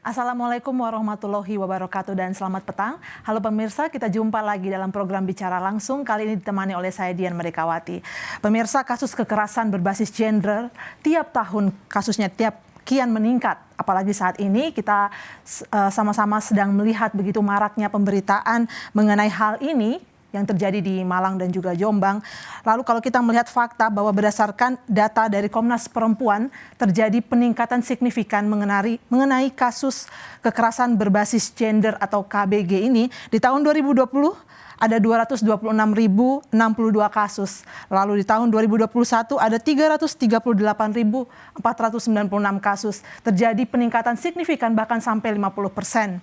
Assalamualaikum warahmatullahi wabarakatuh dan selamat petang. Halo pemirsa, kita jumpa lagi dalam program Bicara Langsung. Kali ini ditemani oleh saya Dian Merdekawati. Pemirsa, kasus kekerasan berbasis gender tiap tahun kasusnya kian meningkat. Apalagi saat ini kita sama-sama sedang melihat begitu maraknya pemberitaan mengenai hal ini yang terjadi di Malang dan juga Jombang. Lalu kalau kita melihat fakta bahwa berdasarkan data dari Komnas Perempuan terjadi peningkatan signifikan mengenai kasus kekerasan berbasis gender atau KBG ini di tahun 2020 ada 226.062 kasus. Lalu di tahun 2021 ada 338.496 kasus. Terjadi peningkatan signifikan bahkan sampai 50%.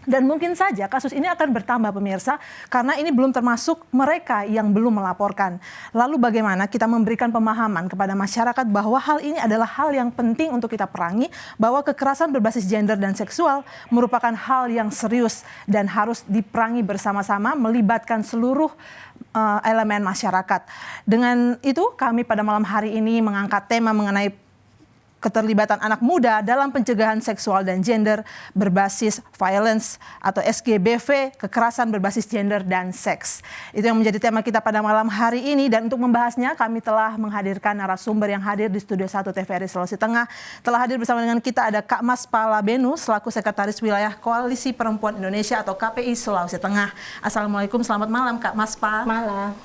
Dan mungkin saja kasus ini akan bertambah pemirsa karena ini belum termasuk mereka yang belum melaporkan. Lalu bagaimana kita memberikan pemahaman kepada masyarakat bahwa hal ini adalah hal yang penting untuk kita perangi, bahwa kekerasan berbasis gender dan seksual merupakan hal yang serius dan harus diperangi bersama-sama melibatkan seluruh elemen masyarakat. Dengan itu kami pada malam hari ini mengangkat tema mengenai keterlibatan anak muda dalam pencegahan seksual dan gender berbasis violence atau SGBV, kekerasan berbasis gender dan seks. Itu yang menjadi tema kita pada malam hari ini, dan untuk membahasnya kami telah menghadirkan narasumber yang hadir di Studio 1 TVRI Sulawesi Tengah. Telah hadir bersama dengan kita ada Kak Maspa Labenu selaku Sekretaris Wilayah Koalisi Perempuan Indonesia atau KPI Sulawesi Tengah. Assalamualaikum, selamat malam Kak Maspa. Malam.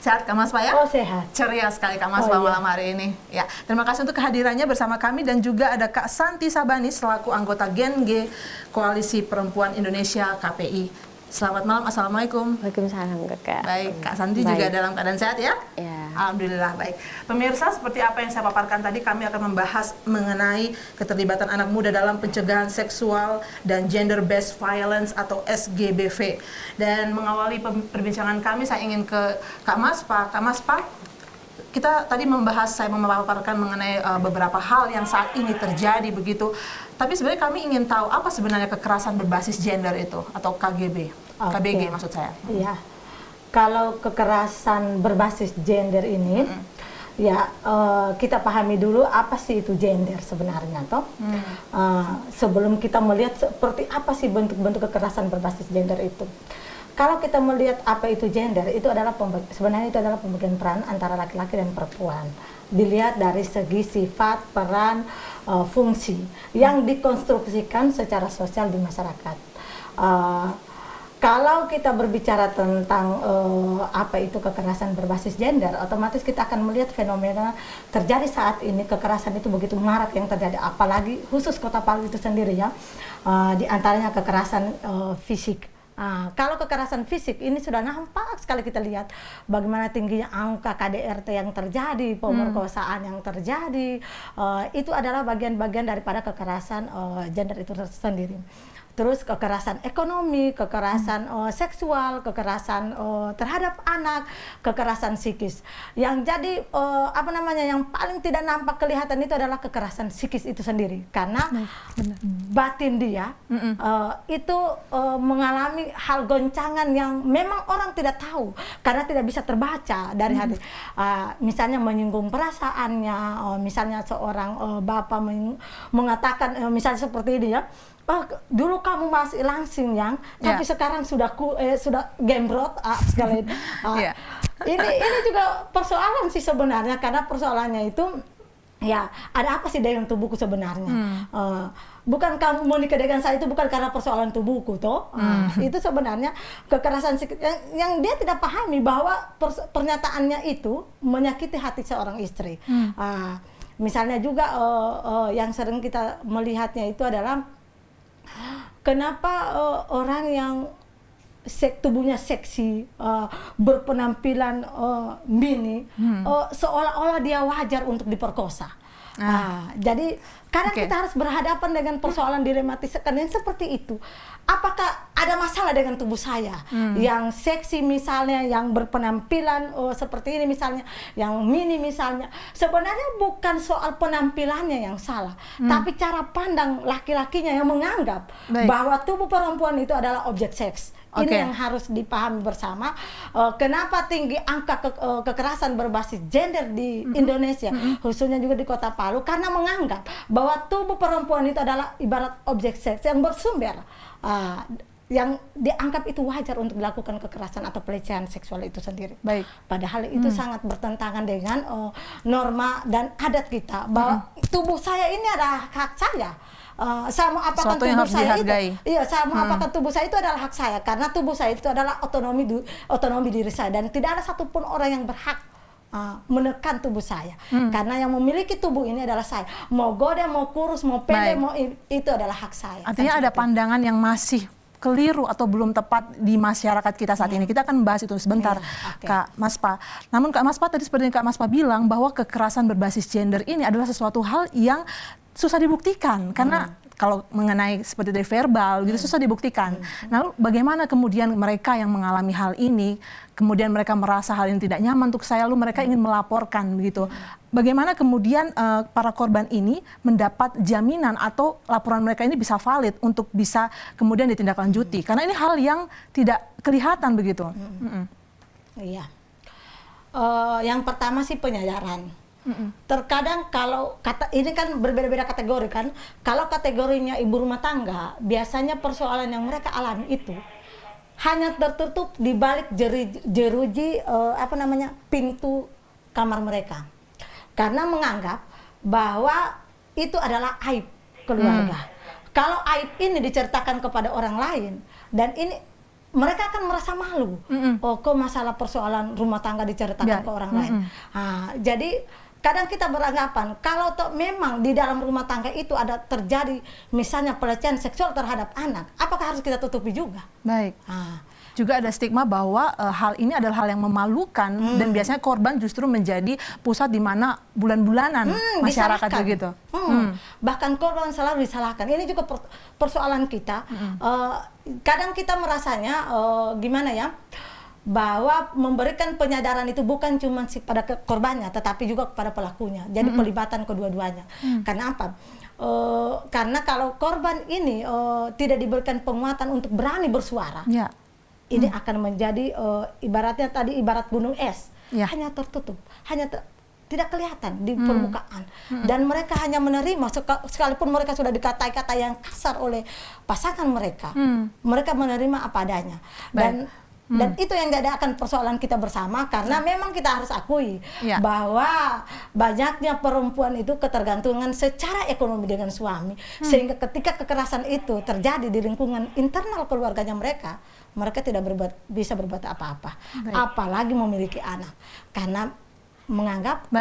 Sehat Kak Maspa ya? Oh sehat. Ceria sekali Kak Maspa malam hari ini. Ya, terima kasih untuk kehadirannya bersama kami, dan juga ada Kak Santi Sabani selaku anggota Gen G Koalisi Perempuan Indonesia KPI. Selamat malam, assalamualaikum. Waalaikumsalam Kakak. Baik, Kak Santi juga dalam keadaan sehat ya? Ya. Alhamdulillah baik. Pemirsa, seperti apa yang saya paparkan tadi, kami akan membahas mengenai keterlibatan anak muda dalam pencegahan seksual dan gender based violence atau SGBV. Dan mengawali perbincangan kami, saya ingin ke Kak Maspa. Kak Maspa, kita tadi saya memaparkan mengenai beberapa hal yang saat ini terjadi begitu. Tapi sebenarnya kami ingin tahu apa sebenarnya kekerasan berbasis gender itu atau KGB, KBG maksud saya. Iya. Kalau kekerasan berbasis gender ini, ya kita pahami dulu apa sih itu gender sebenarnya, toh. Sebelum kita melihat seperti apa sih bentuk-bentuk kekerasan berbasis gender itu. Kalau kita melihat apa itu gender, itu adalah sebenarnya itu adalah pembagian peran antara laki-laki dan perempuan. Dilihat dari segi sifat, peran, fungsi yang dikonstruksikan secara sosial di masyarakat. Kalau kita berbicara tentang apa itu kekerasan berbasis gender, otomatis kita akan melihat fenomena terjadi saat ini. Kekerasan itu begitu marak yang terjadi, apalagi khusus Kota Palu itu sendiri ya. Di antaranya kekerasan fisik. Kalau kekerasan fisik ini sudah nampak sekali kita lihat bagaimana tingginya angka KDRT yang terjadi, pemerkosaan yang terjadi, itu adalah bagian-bagian daripada kekerasan gender itu sendiri. Terus kekerasan ekonomi, kekerasan seksual, kekerasan terhadap anak, kekerasan psikis. Yang jadi yang paling tidak nampak kelihatan itu adalah kekerasan psikis itu sendiri, karena batin dia itu mengalami hal goncangan yang memang orang tidak tahu karena tidak bisa terbaca dari hati. Misalnya menyinggung perasaannya, misalnya seorang bapak mengatakan misalnya seperti ini ya. Dulu kamu masih langsing yang, tapi sekarang sudah gembrot sekali. Ini juga persoalan sih sebenarnya, karena persoalannya itu ya ada apa sih dengan tubuhku sebenarnya. Bukan kamu mau nikah dengan saya itu bukan karena persoalan tubuhku toh. Itu sebenarnya kekerasan yang dia tidak pahami bahwa pernyataannya itu menyakiti hati seorang istri. Misalnya juga yang sering kita melihatnya itu adalah kenapa orang yang tubuhnya seksi, berpenampilan mini, seolah-olah dia wajar untuk diperkosa. Jadi kadang kita harus berhadapan dengan persoalan dilematis yang seperti itu. Apakah ada masalah dengan tubuh saya, yang seksi misalnya, yang berpenampilan seperti ini misalnya, yang mini misalnya, sebenarnya bukan soal penampilannya yang salah, tapi cara pandang laki-lakinya yang menganggap bahwa tubuh perempuan itu adalah objek seks. Ini yang harus dipahami bersama. Kenapa tinggi angka kekerasan berbasis gender di Indonesia, khususnya juga di Kota Palu, karena menganggap bahwa tubuh perempuan itu adalah ibarat objek seks yang bersumber, yang dianggap itu wajar untuk dilakukan kekerasan atau pelecehan seksual itu sendiri. Baik. Padahal itu sangat bertentangan dengan norma dan adat kita, bahwa tubuh saya ini adalah hak saya. Sama apakah tubuh saya itu, sama apakah tubuh saya itu adalah hak saya, karena tubuh saya itu adalah otonomi diri saya, dan tidak ada satupun orang yang berhak menekan tubuh saya, karena yang memiliki tubuh ini adalah saya. Mau godem, mau kurus, mau pendek, mau itu adalah hak saya. Artinya ada pandangan yang masih keliru atau belum tepat di masyarakat kita saat ini. Kita akan membahas itu sebentar, Kak Maspa. Namun Kak Maspa tadi seperti yang Kak Maspa bilang, bahwa kekerasan berbasis gender ini adalah sesuatu hal yang susah dibuktikan, karena kalau mengenai seperti dari verbal gitu susah dibuktikan. Nah, bagaimana kemudian mereka yang mengalami hal ini, kemudian mereka merasa hal ini tidak nyaman untuk saya, lalu mereka ingin melaporkan begitu. Bagaimana kemudian para korban ini mendapat jaminan atau laporan mereka ini bisa valid untuk bisa kemudian ditindaklanjuti? Karena ini hal yang tidak kelihatan begitu. Iya. Yang pertama sih penyadaran. Terkadang kalau ini kan berbeda-beda kategori kan. Kalau kategorinya ibu rumah tangga, biasanya persoalan yang mereka alami itu hanya tertutup di balik jeruji pintu kamar mereka, karena menganggap bahwa itu adalah aib keluarga. Kalau aib ini diceritakan kepada orang lain, dan ini mereka akan merasa malu. Oh, kok masalah persoalan rumah tangga diceritakan ke orang lain. Jadi kadang kita beranggapan kalau memang di dalam rumah tangga itu ada terjadi misalnya pelecehan seksual terhadap anak, apakah harus kita tutupi juga? Baik. Juga ada stigma bahwa hal ini adalah hal yang memalukan, dan biasanya korban justru menjadi pusat di mana bulan-bulanan masyarakat begitu. Bahkan korban selalu disalahkan. Ini juga persoalan kita. Kadang kita merasanya gimana ya, bahwa memberikan penyadaran itu bukan cuma pada korbannya, tetapi juga kepada pelakunya. Jadi pelibatan kedua-duanya. Karena apa? Karena kalau korban ini tidak diberikan penguatan untuk berani bersuara, ini akan menjadi ibaratnya tadi ibarat gunung es, hanya tertutup, tidak kelihatan di permukaan, dan mereka hanya menerima sekalipun mereka sudah dikata-kata yang kasar oleh pasangan mereka, mereka menerima apa adanya. Dan itu yang tidak akan persoalan kita bersama, karena memang kita harus akui bahwa banyaknya perempuan itu ketergantungan secara ekonomi dengan suami, sehingga ketika kekerasan itu terjadi di lingkungan internal keluarganya mereka tidak bisa berbuat apa-apa, apalagi memiliki anak, karena menganggap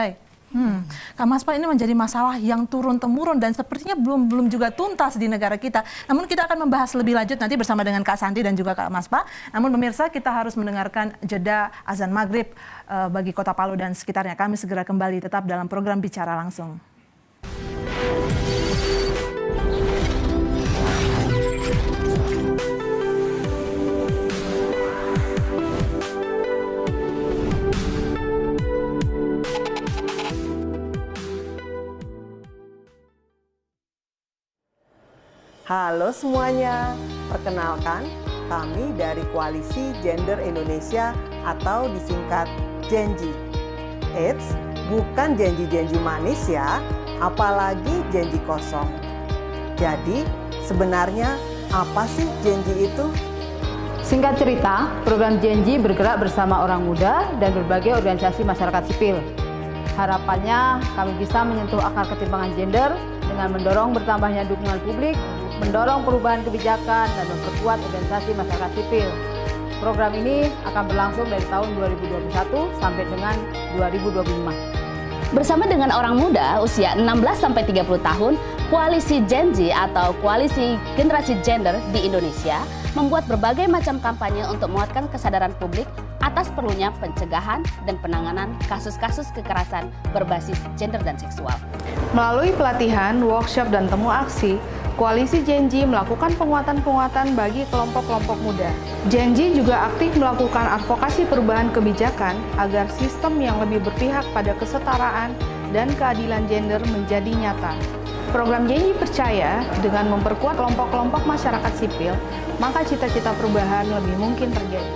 Kak Maspa, ini menjadi masalah yang turun-temurun dan sepertinya belum juga tuntas di negara kita. Namun kita akan membahas lebih lanjut nanti bersama dengan Kak Santi dan juga Kak Maspa. Namun pemirsa, kita harus mendengarkan jeda azan maghrib bagi Kota Palu dan sekitarnya. Kami segera kembali tetap dalam program Bicara Langsung. Halo semuanya, perkenalkan kami dari Koalisi Gender Indonesia atau disingkat Genji. Eits, bukan janji-janji manis ya, apalagi janji kosong. Jadi sebenarnya apa sih Genji itu? Singkat cerita, program Genji bergerak bersama orang muda dan berbagai organisasi masyarakat sipil. Harapannya kami bisa menyentuh akar ketimpangan gender dengan mendorong bertambahnya dukungan publik, mendorong perubahan kebijakan, dan memperkuat organisasi masyarakat sipil. Program ini akan berlangsung dari tahun 2021 sampai dengan 2025. Bersama dengan orang muda usia 16-30 tahun, Koalisi Genji atau Koalisi Generasi Gender di Indonesia membuat berbagai macam kampanye untuk menguatkan kesadaran publik atas perlunya pencegahan dan penanganan kasus-kasus kekerasan berbasis gender dan seksual. Melalui pelatihan, workshop, dan temu aksi, Koalisi Genji melakukan penguatan-penguatan bagi kelompok-kelompok muda. Genji juga aktif melakukan advokasi perubahan kebijakan agar sistem yang lebih berpihak pada kesetaraan dan keadilan gender menjadi nyata. Program Genji percaya dengan memperkuat kelompok-kelompok masyarakat sipil, maka cita-cita perubahan lebih mungkin terjadi.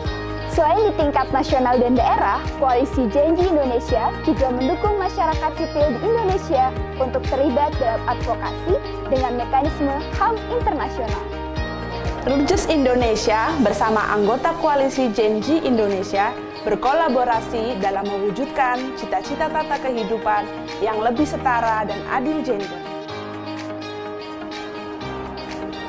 Selain di tingkat nasional dan daerah, Koalisi Genji Indonesia juga mendukung masyarakat sipil di Indonesia untuk terlibat dalam advokasi dengan mekanisme HAM internasional. Rutgers Indonesia bersama anggota Koalisi Genji Indonesia berkolaborasi dalam mewujudkan cita-cita tata kehidupan yang lebih setara dan adil gender.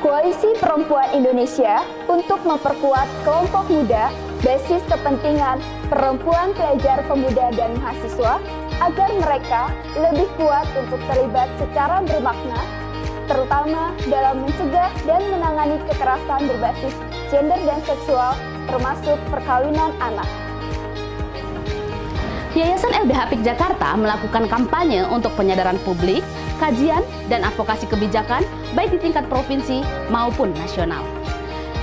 Koalisi Perempuan Indonesia untuk memperkuat kelompok muda basis kepentingan perempuan, pelajar, pemuda, dan mahasiswa agar mereka lebih kuat untuk terlibat secara bermakna, terutama dalam mencegah dan menangani kekerasan berbasis gender dan seksual, termasuk perkawinan anak. Yayasan LBH APIK Jakarta melakukan kampanye untuk penyadaran publik, kajian, dan advokasi kebijakan baik di tingkat provinsi maupun nasional.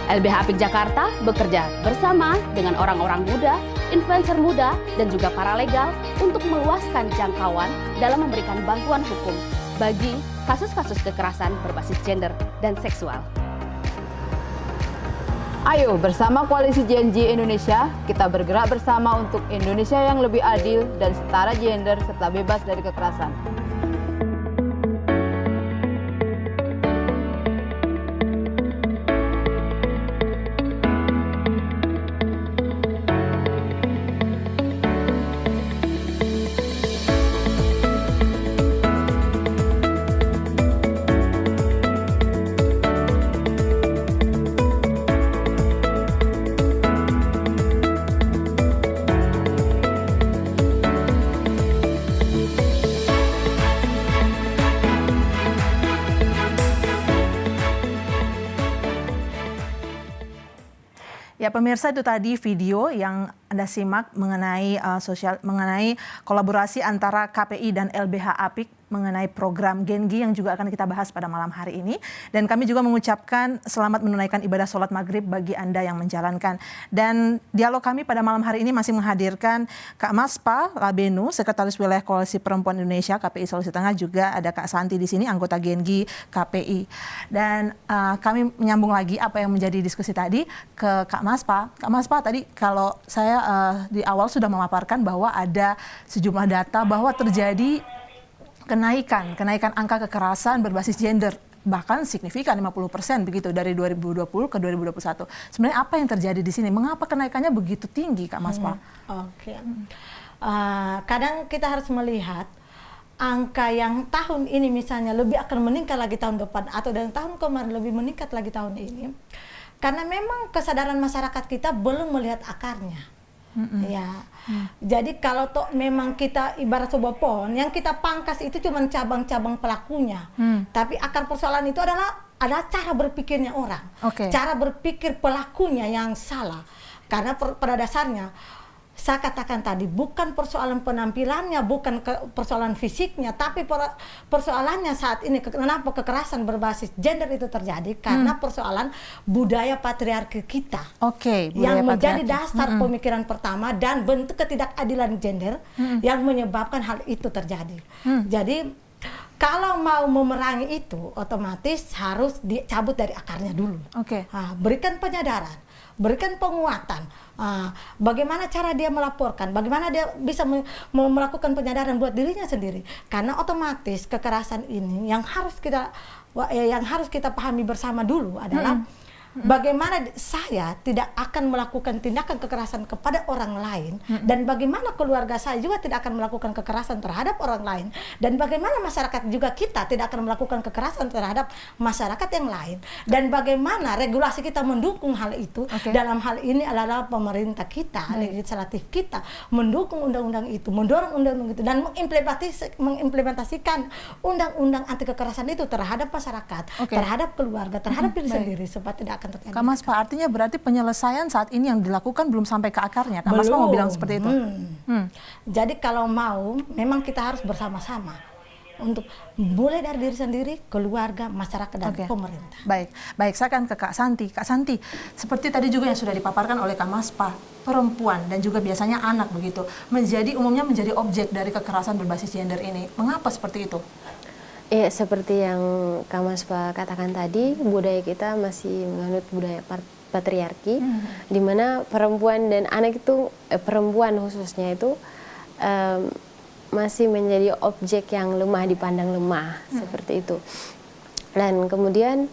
LBH APIK Jakarta bekerja bersama dengan orang-orang muda, influencer muda, dan juga paralegal untuk meluaskan jangkauan dalam memberikan bantuan hukum bagi kasus-kasus kekerasan berbasis gender dan seksual. Ayo bersama Koalisi Genji Indonesia, kita bergerak bersama untuk Indonesia yang lebih adil dan setara gender serta bebas dari kekerasan. Ya pemirsa, itu tadi video yang Anda simak mengenai mengenai kolaborasi antara KPI dan LBH APIK mengenai program Genji yang juga akan kita bahas pada malam hari ini. Dan kami juga mengucapkan selamat menunaikan ibadah sholat maghrib bagi Anda yang menjalankan. Dan dialog kami pada malam hari ini masih menghadirkan Kak Maspa Labenu, Sekretaris Wilayah Koalisi Perempuan Indonesia KPI Sulawesi Tengah, juga ada Kak Santi di sini, anggota Genji KPI. Dan kami menyambung lagi apa yang menjadi diskusi tadi ke Kak Maspa. Kak Maspa, tadi kalau saya di awal sudah memaparkan bahwa ada sejumlah data bahwa terjadi kenaikan angka kekerasan berbasis gender bahkan signifikan 50% begitu dari 2020 ke 2021. Sebenarnya apa yang terjadi di sini? Mengapa kenaikannya begitu tinggi, Kak Maspa? Kadang kita harus melihat angka yang tahun ini misalnya lebih akan meningkat lagi tahun depan atau dari tahun kemarin lebih meningkat lagi tahun ini. Karena memang kesadaran masyarakat kita belum melihat akarnya. Jadi kalau toh memang kita ibarat sebuah pohon yang kita pangkas itu cuma cabang-cabang pelakunya, tapi akar persoalan itu adalah cara berpikirnya orang, cara berpikir pelakunya yang salah. Karena pada dasarnya saya katakan tadi bukan persoalan penampilannya, bukan persoalan fisiknya, tapi persoalannya saat ini kenapa kekerasan berbasis gender itu terjadi karena persoalan budaya patriarki kita, yang menjadi dasar pemikiran pertama dan bentuk ketidakadilan gender yang menyebabkan hal itu terjadi. Jadi kalau mau memerangi itu otomatis harus dicabut dari akarnya dulu. Berikan penyadaran, berikan penguatan. Bagaimana cara dia melaporkan, bagaimana dia bisa melakukan penyadaran buat dirinya sendiri. Karena otomatis kekerasan ini yang harus kita pahami bersama dulu adalah bagaimana saya tidak akan melakukan tindakan kekerasan kepada orang lain, dan bagaimana keluarga saya juga tidak akan melakukan kekerasan terhadap orang lain, dan bagaimana masyarakat juga kita tidak akan melakukan kekerasan terhadap masyarakat yang lain, dan bagaimana regulasi kita mendukung hal itu. Dalam hal ini adalah pemerintah kita, legislatif kita mendukung undang-undang itu, mendorong undang-undang itu, dan mengimplementasikan undang-undang anti kekerasan itu terhadap masyarakat, terhadap keluarga, terhadap diri sendiri supaya tidak akan terjadi. Kak Maspa, artinya berarti penyelesaian saat ini yang dilakukan belum sampai ke akarnya. Kak Maspa mau bilang seperti itu. Jadi kalau mau, memang kita harus bersama-sama. untuk mulai dari diri sendiri, keluarga, masyarakat, dan pemerintah. Baik, saya akan ke Kak Santi. Kak Santi, seperti tadi juga yang sudah dipaparkan oleh Kak Maspa, perempuan dan juga biasanya anak begitu, umumnya menjadi objek dari kekerasan berbasis gender ini. Mengapa seperti itu? Ya, seperti yang Kak Maspa katakan tadi, budaya kita masih menganut budaya patriarki, di mana perempuan dan anak itu, perempuan khususnya itu, masih menjadi objek yang lemah, dipandang lemah, seperti itu. Dan kemudian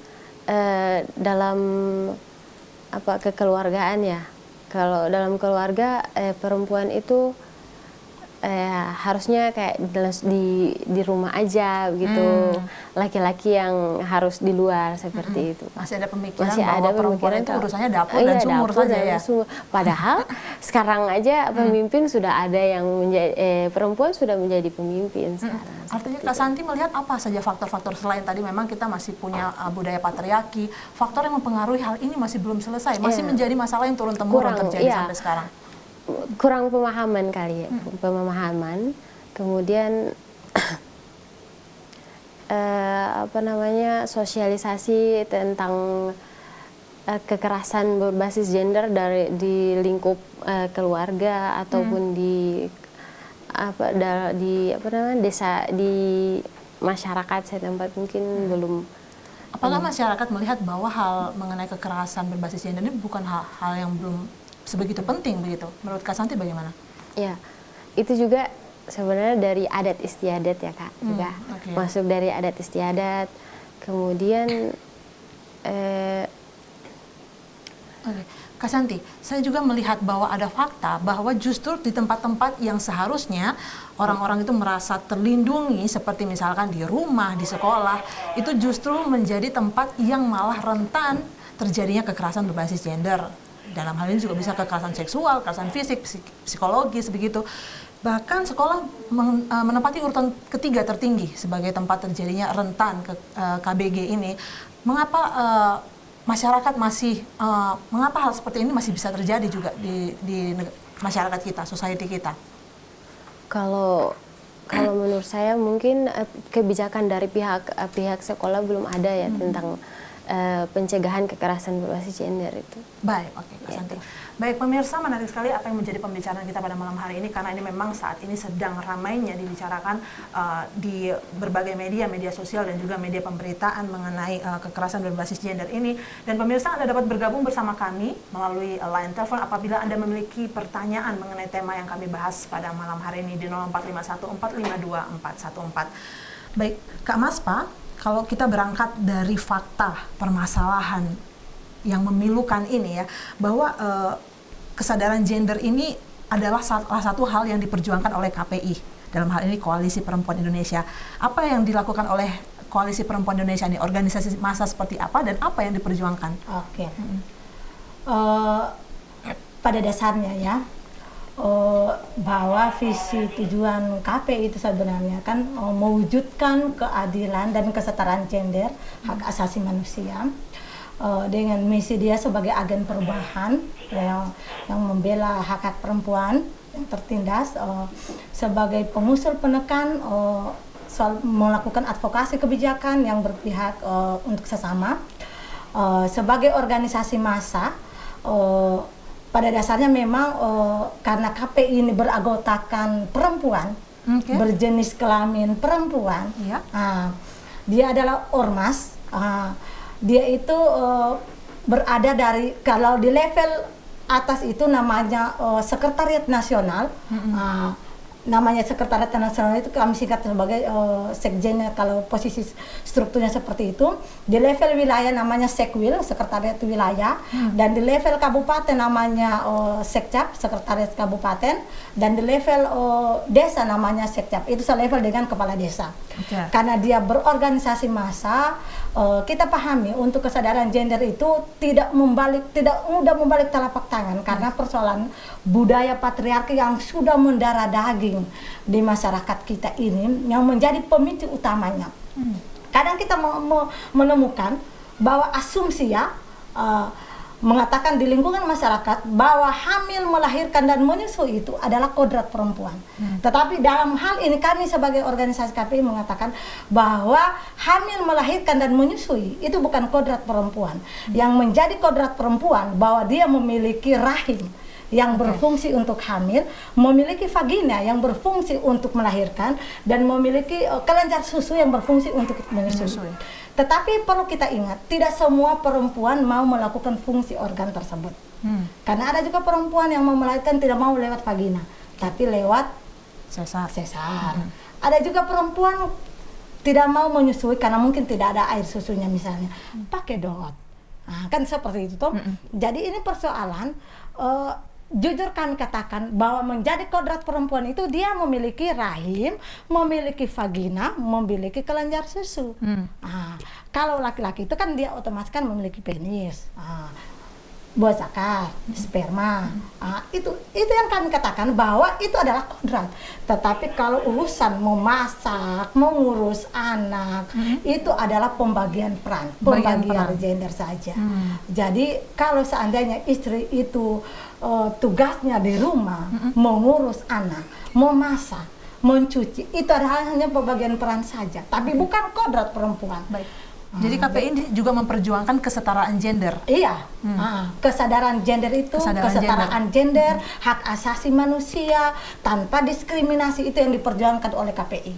dalam kekeluargaan ya, kalau dalam keluarga perempuan itu harusnya kayak di rumah aja begitu, laki-laki yang harus di luar seperti itu. Masih ada pemikiran perempuan itu urusannya dapur dan sumur saja ya. Padahal sekarang aja pemimpin sudah ada yang menjadi perempuan sudah menjadi pemimpin sekarang. Artinya Kak Santi melihat apa saja faktor-faktor selain tadi memang kita masih punya budaya patriarki, faktor yang mempengaruhi hal ini masih belum selesai, masih menjadi masalah yang turun-temurun terjadi sampai sekarang. Kurang pemahaman kali ya, pemahaman. Kemudian sosialisasi tentang kekerasan berbasis gender di lingkup keluarga ataupun di desa, di masyarakat setempat mungkin belum. Apakah masyarakat melihat bahwa hal mengenai kekerasan berbasis gender ini bukan hal yang belum sebegitu penting begitu? Menurut Kak Santi bagaimana? Ya, itu juga sebenarnya dari adat istiadat ya Kak, juga masuk dari adat istiadat. Kemudian Kak Santi, saya juga melihat bahwa ada fakta bahwa justru di tempat-tempat yang seharusnya orang-orang itu merasa terlindungi, seperti misalkan di rumah, di sekolah, itu justru menjadi tempat yang malah rentan terjadinya kekerasan berbasis gender. Dalam hal ini juga bisa kekerasan seksual, kekerasan fisik, psikologis begitu. Bahkan sekolah menempati urutan ketiga tertinggi sebagai tempat terjadinya rentan KBG ini. Mengapa masyarakat mengapa hal seperti ini masih bisa terjadi juga di masyarakat kita, society kita? Kalau menurut saya mungkin kebijakan dari pihak sekolah belum ada ya tentang pencegahan kekerasan berbasis gender itu. Baik, Kak Santi. Baik pemirsa, menarik sekali apa yang menjadi pembicaraan kita pada malam hari ini, karena ini memang saat ini sedang ramainya dibicarakan di berbagai media sosial dan juga media pemberitaan mengenai kekerasan berbasis gender ini. Dan pemirsa, Anda dapat bergabung bersama kami melalui line telepon apabila Anda memiliki pertanyaan mengenai tema yang kami bahas pada malam hari ini di 0451 452 414. Baik, Kak Maspa, kalau kita berangkat dari fakta permasalahan yang memilukan ini ya, bahwa kesadaran gender ini adalah salah satu hal yang diperjuangkan oleh KPI, dalam hal ini Koalisi Perempuan Indonesia. Apa yang dilakukan oleh Koalisi Perempuan Indonesia ini? Organisasi massa seperti apa dan apa yang diperjuangkan? Pada dasarnya ya, bahwa visi tujuan KPI itu sebenarnya kan mewujudkan keadilan dan kesetaraan gender, hak asasi manusia, dengan misi dia sebagai agen perubahan yang membela hak-hak perempuan yang tertindas, sebagai pengusul penekan melakukan advokasi kebijakan yang berpihak untuk sesama, sebagai organisasi massa. Pada dasarnya memang karena KPI ini beranggotakan perempuan, berjenis kelamin perempuan, dia adalah ormas. Dia itu berada dari, kalau di level atas itu namanya Sekretariat Nasional. Namanya Sekretariat Nasional itu kami singkat sebagai sekjennya kalau posisi strukturnya seperti itu. Di level wilayah namanya Sekwil, Sekretariat Wilayah, dan di level kabupaten namanya Sekcap, Sekretariat Kabupaten, dan di level desa namanya Sekcap. Itu selevel dengan kepala desa. Karena dia berorganisasi massa, kita pahami untuk kesadaran gender itu tidak mudah membalik telapak tangan, karena persoalan budaya patriarki yang sudah mendarah daging di masyarakat kita ini yang menjadi pemicu utamanya. Kadang kita menemukan bahwa asumsi ya, mengatakan di lingkungan masyarakat bahwa hamil, melahirkan, dan menyusui itu adalah kodrat perempuan. Tetapi dalam hal ini kami sebagai organisasi KPI mengatakan bahwa hamil, melahirkan, dan menyusui itu bukan kodrat perempuan. Yang menjadi kodrat perempuan bahwa dia memiliki rahim yang berfungsi untuk hamil, memiliki vagina yang berfungsi untuk melahirkan, dan memiliki kelenjar susu yang berfungsi untuk menyusui. Tetapi perlu kita ingat, tidak semua perempuan mau melakukan fungsi organ tersebut. Karena ada juga perempuan yang mau melahirkan tidak mau lewat vagina, tapi lewat sesar. Ada juga perempuan tidak mau menyusui karena mungkin tidak ada air susunya misalnya, pakai dot. Nah, kan seperti itu toh. Jadi ini persoalan, jujur kami katakan bahwa menjadi kodrat perempuan itu dia memiliki rahim, memiliki vagina, memiliki kelenjar susu. Kalau laki-laki itu kan dia otomatis kan memiliki penis, buah zakar, sperma. Itu yang kami katakan bahwa itu adalah kodrat. Tetapi kalau urusan memasak, mengurus anak, itu adalah pembagian peran, pembagian gender saja. Jadi kalau seandainya istri itu tugasnya di rumah mengurus anak, memasak, mencuci, itu adalah hanya pembagian peran saja, tapi bukan kodrat perempuan. Jadi KPI juga memperjuangkan kesetaraan gender. Iya, kesadaran gender itu, kesetaraan gender, hak asasi manusia tanpa diskriminasi itu yang diperjuangkan oleh KPI.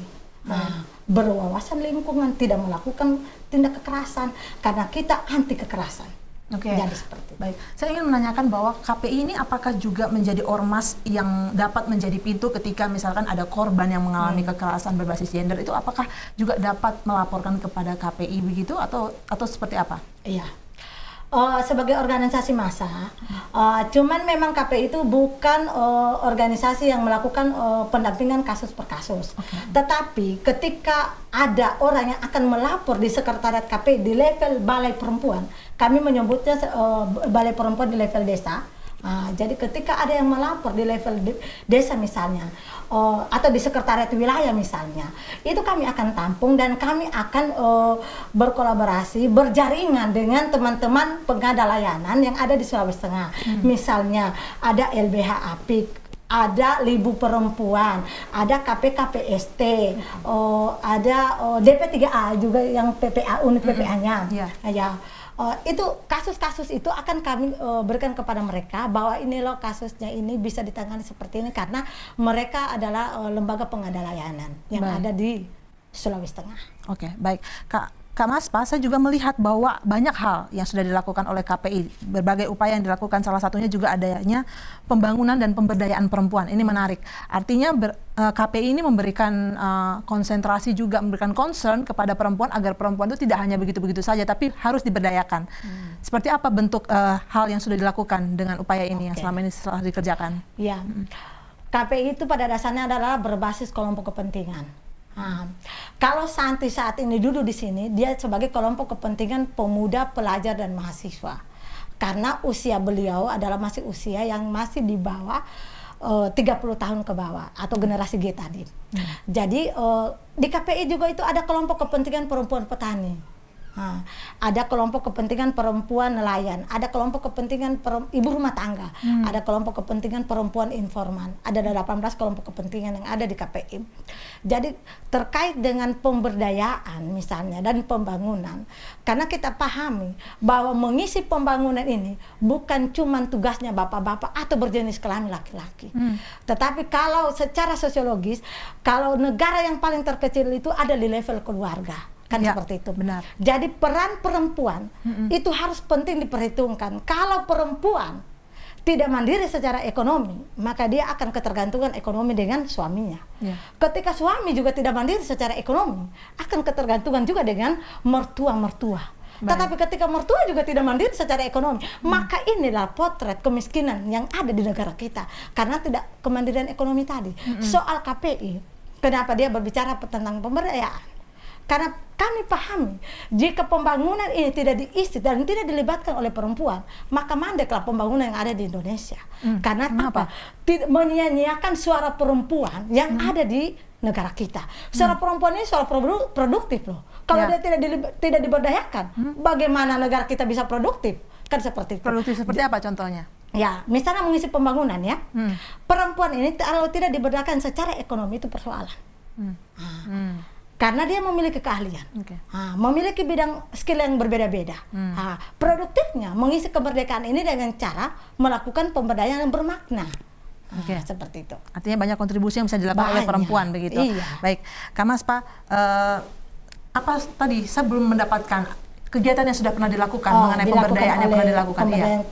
Berwawasan lingkungan, tidak melakukan tindak kekerasan karena kita anti kekerasan. Jadi seperti itu. Baik, saya ingin menanyakan bahwa KPI ini apakah juga menjadi ormas yang dapat menjadi pintu ketika misalkan ada korban yang mengalami kekerasan berbasis gender, itu apakah juga dapat melaporkan kepada KPI begitu atau seperti apa? Iya. Sebagai organisasi massa, cuman memang KPI itu bukan organisasi yang melakukan pendampingan kasus per kasus. Tetapi ketika ada orang yang akan melapor di sekretariat KPI di level balai perempuan, kami menyebutnya balai perempuan di level desa. Jadi ketika ada yang melapor di level desa misalnya, atau di sekretariat wilayah misalnya, itu kami akan tampung dan kami akan berkolaborasi, berjaringan dengan teman-teman pengada layanan yang ada di Sulawesi Tengah. Misalnya ada LBH Apik, ada Libu Perempuan, ada KPKPST, ada DP3A juga yang PPA, unit PPA-nya. Itu kasus-kasus itu akan kami berikan kepada mereka bahwa ini loh kasusnya ini bisa ditangani seperti ini karena mereka adalah lembaga pengada layanan yang ada di Sulawesi Tengah. Baik. Kak Maspa, saya juga melihat bahwa banyak hal yang sudah dilakukan oleh KPI, berbagai upaya yang dilakukan, salah satunya juga adanya pembangunan dan pemberdayaan perempuan. Ini menarik. Artinya KPI ini memberikan konsentrasi juga, memberikan concern kepada perempuan agar perempuan itu tidak hanya begitu-begitu saja, tapi harus diberdayakan. Seperti apa bentuk hal yang sudah dilakukan dengan upaya ini yang selama ini telah dikerjakan? Ya, KPI itu pada dasarnya adalah berbasis kelompok kepentingan. Kalau Santi saat ini duduk di sini, dia sebagai kelompok kepentingan pemuda, pelajar, dan mahasiswa. Karena usia beliau adalah masih usia yang masih di bawah 30 tahun ke bawah atau generasi G tadi. Jadi di KPI juga itu ada kelompok kepentingan perempuan petani. Ada kelompok kepentingan perempuan nelayan, ada kelompok kepentingan ibu rumah tangga, ada kelompok kepentingan perempuan informan, ada 18 kelompok kepentingan yang ada di KPI. Jadi terkait dengan pemberdayaan misalnya dan pembangunan, karena kita pahami bahwa mengisi pembangunan ini bukan cuma tugasnya bapak-bapak atau berjenis kelamin laki-laki, tetapi kalau secara sosiologis, kalau negara yang paling terkecil itu ada di level keluarga. Kan seperti itu. Benar. Jadi peran perempuan itu harus penting diperhitungkan. Kalau perempuan tidak mandiri secara ekonomi, maka dia akan ketergantungan ekonomi dengan suaminya. Ketika suami juga tidak mandiri secara ekonomi, akan ketergantungan juga dengan mertua-mertua. Tetapi ketika mertua juga tidak mandiri secara ekonomi, maka inilah potret kemiskinan yang ada di negara kita. Karena tidak kemandirian ekonomi tadi. Soal KPI, kenapa dia berbicara tentang pemberdayaan? Karena kami pahami, jika pembangunan ini tidak diisi dan tidak dilibatkan oleh perempuan, maka mandeklah pembangunan yang ada di Indonesia. Karena apa? Menyia-nyiakan suara perempuan yang ada di negara kita. Suara perempuan ini suara produktif loh. Kalau dia tidak diberdayakan, bagaimana negara kita bisa produktif? kan seperti itu. Produktif seperti apa contohnya? Ya, misalnya mengisi pembangunan ya, perempuan ini kalau tidak diberdayakan secara ekonomi itu persoalan. Karena dia memiliki keahlian, memiliki bidang skill yang berbeda-beda. Produktifnya mengisi kemerdekaan ini dengan cara melakukan pemberdayaan yang bermakna. Seperti itu. Artinya banyak kontribusi yang bisa dilakukan oleh perempuan begitu. Iya. Baik, Kak Maspa, apa tadi saya belum mendapatkan kegiatan yang sudah pernah dilakukan mengenai pemberdayaan yang pernah dilakukan? Pemberdayaan